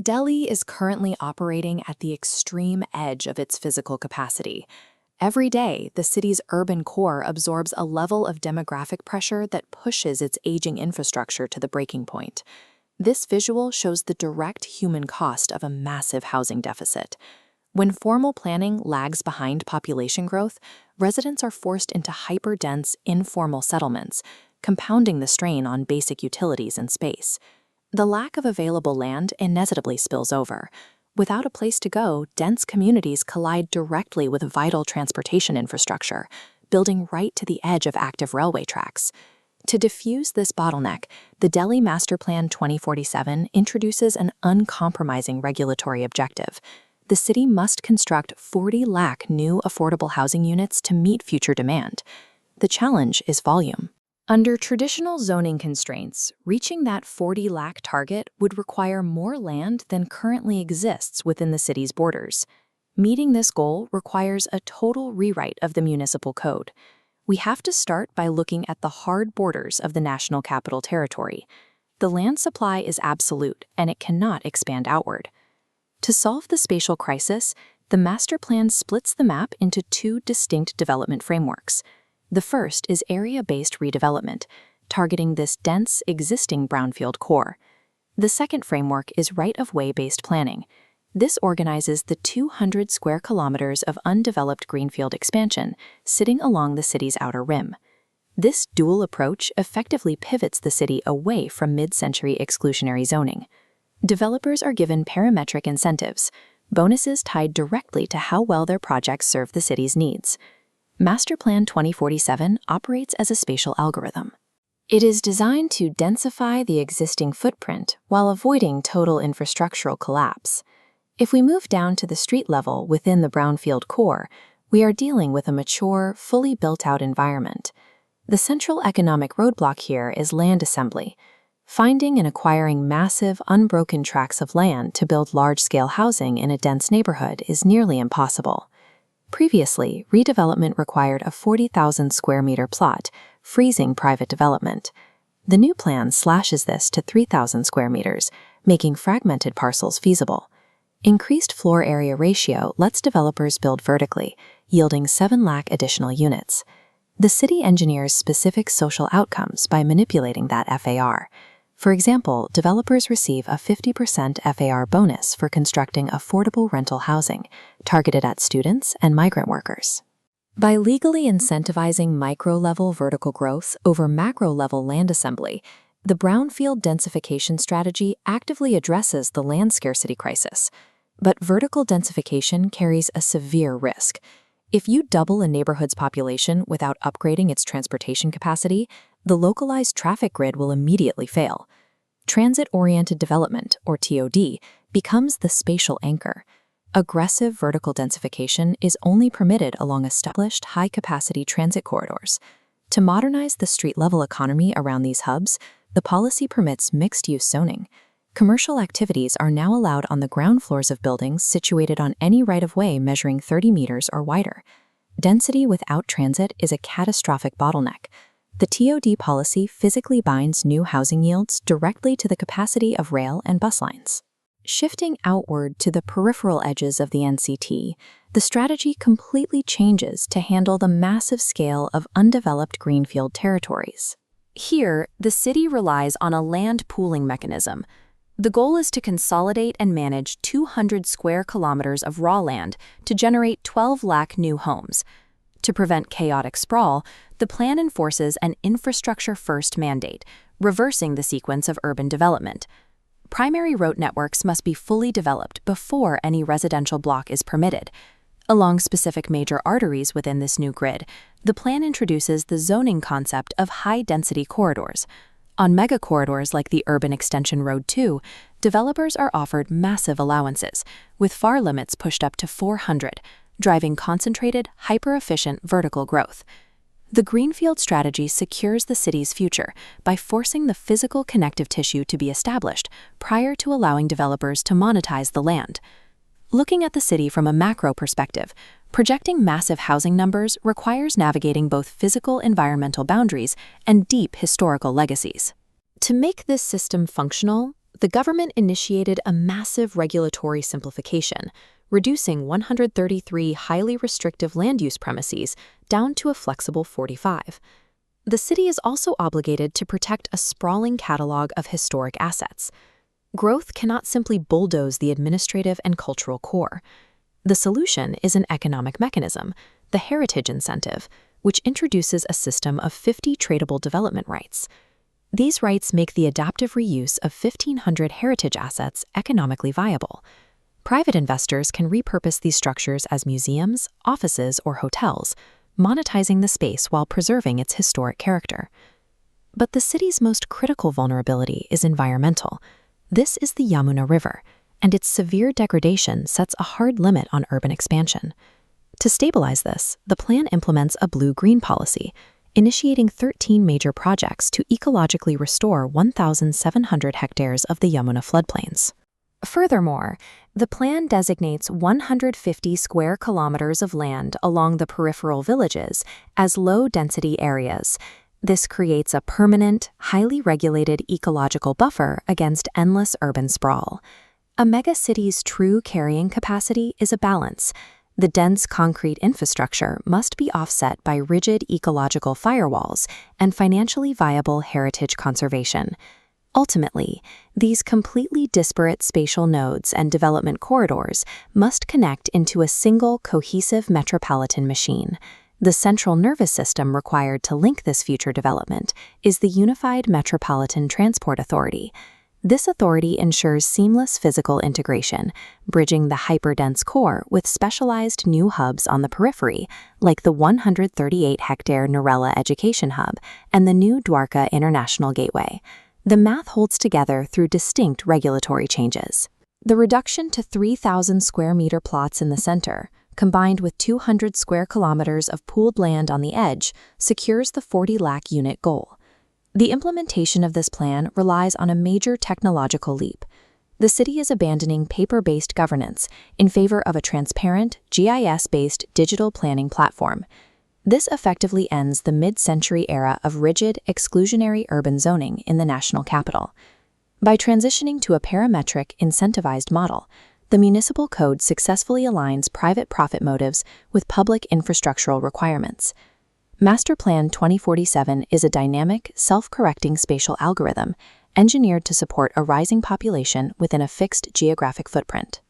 Delhi is currently operating at the extreme edge of its physical capacity. Every day, the city's urban core absorbs a level of demographic pressure that pushes its aging infrastructure to the breaking point. This visual shows the direct human cost of a massive housing deficit. When formal planning lags behind population growth, residents are forced into hyper-dense, informal settlements, compounding the strain on basic utilities and space. The lack of available land inevitably spills over. Without a place to go, dense communities collide directly with vital transportation infrastructure, building right to the edge of active railway tracks. To diffuse this bottleneck, the Delhi Master Plan 2047 introduces an uncompromising regulatory objective. The city must construct 40 lakh new affordable housing units to meet future demand. The challenge is volume. Under traditional zoning constraints, reaching that 40 lakh target would require more land than currently exists within the city's borders. Meeting this goal requires a total rewrite of the municipal code. We have to start by looking at the hard borders of the National Capital Territory. The land supply is absolute, and it cannot expand outward. To solve the spatial crisis, the master plan splits the map into two distinct development frameworks. The first is area-based redevelopment, targeting this dense, existing brownfield core. The second framework is right-of-way-based planning. This organizes the 200 square kilometers of undeveloped greenfield expansion sitting along the city's outer rim. This dual approach effectively pivots the city away from mid-century exclusionary zoning. Developers are given parametric incentives, bonuses tied directly to how well their projects serve the city's needs. Master Plan 2047 operates as a spatial algorithm. It is designed to densify the existing footprint while avoiding total infrastructural collapse. If we move down to the street level within the brownfield core, we are dealing with a mature, fully built-out environment. The central economic roadblock here is land assembly. Finding and acquiring massive, unbroken tracts of land to build large-scale housing in a dense neighborhood is nearly impossible. Previously, redevelopment required a 40,000 square meter plot, freezing private development. The new plan slashes this to 3,000 square meters, making fragmented parcels feasible. Increased floor area ratio lets developers build vertically, yielding 7 lakh additional units. The city engineers specific social outcomes by manipulating that FAR. For example, developers receive a 50% FAR bonus for constructing affordable rental housing, targeted at students and migrant workers. By legally incentivizing micro-level vertical growth over macro-level land assembly, the brownfield densification strategy actively addresses the land scarcity crisis. But vertical densification carries a severe risk. If you double a neighborhood's population without upgrading its transportation capacity, the localized traffic grid will immediately fail. Transit-oriented development, or TOD, becomes the spatial anchor. Aggressive vertical densification is only permitted along established high-capacity transit corridors. To modernize the street-level economy around these hubs, the policy permits mixed-use zoning. Commercial activities are now allowed on the ground floors of buildings situated on any right-of-way measuring 30 meters or wider. Density without transit is a catastrophic bottleneck. The TOD policy physically binds new housing yields directly to the capacity of rail and bus lines. Shifting outward to the peripheral edges of the NCT, the strategy completely changes to handle the massive scale of undeveloped greenfield territories. Here, the city relies on a land pooling mechanism. The goal is to consolidate and manage 200 square kilometers of raw land to generate 12 lakh new homes. To prevent chaotic sprawl, the plan enforces an infrastructure-first mandate, reversing the sequence of urban development. Primary road networks must be fully developed before any residential block is permitted. Along specific major arteries within this new grid, the plan introduces the zoning concept of high-density corridors. On mega corridors like the Urban Extension Road 2, developers are offered massive allowances, with FAR limits pushed up to 400, driving concentrated, hyper-efficient vertical growth. The greenfield strategy secures the city's future by forcing the physical connective tissue to be established prior to allowing developers to monetize the land. Looking at the city from a macro perspective, projecting massive housing numbers requires navigating both physical environmental boundaries and deep historical legacies. To make this system functional, the government initiated a massive regulatory simplification, reducing 133 highly restrictive land use premises down to a flexible 45. The city is also obligated to protect a sprawling catalog of historic assets. Growth cannot simply bulldoze the administrative and cultural core. The solution is an economic mechanism, the heritage incentive, which introduces a system of 50 tradable development rights. These rights make the adaptive reuse of 1,500 heritage assets economically viable. Private investors can repurpose these structures as museums, offices, or hotels, monetizing the space while preserving its historic character. But the city's most critical vulnerability is environmental. This is the Yamuna River, and its severe degradation sets a hard limit on urban expansion. To stabilize this, the plan implements a blue-green policy, initiating 13 major projects to ecologically restore 1,700 hectares of the Yamuna floodplains. Furthermore, the plan designates 150 square kilometers of land along the peripheral villages as low-density areas. This creates a permanent, highly regulated ecological buffer against endless urban sprawl. A megacity's true carrying capacity is a balance. The dense concrete infrastructure must be offset by rigid ecological firewalls and financially viable heritage conservation. Ultimately, these completely disparate spatial nodes and development corridors must connect into a single cohesive metropolitan machine. The central nervous system required to link this future development is the Unified Metropolitan Transport Authority. This authority ensures seamless physical integration, bridging the hyperdense core with specialized new hubs on the periphery, like the 138-hectare Narela Education Hub and the new Dwarka International Gateway. The math holds together through distinct regulatory changes. The reduction to 3,000 square meter plots in the center, combined with 200 square kilometers of pooled land on the edge, secures the 40 lakh unit goal. The implementation of this plan relies on a major technological leap. The city is abandoning paper-based governance in favor of a transparent, GIS-based digital planning platform. This effectively ends the mid-century era of rigid, exclusionary urban zoning in the national capital. By transitioning to a parametric, incentivized model, the municipal code successfully aligns private profit motives with public infrastructural requirements. Master Plan 2047 is a dynamic, self-correcting spatial algorithm engineered to support a rising population within a fixed geographic footprint.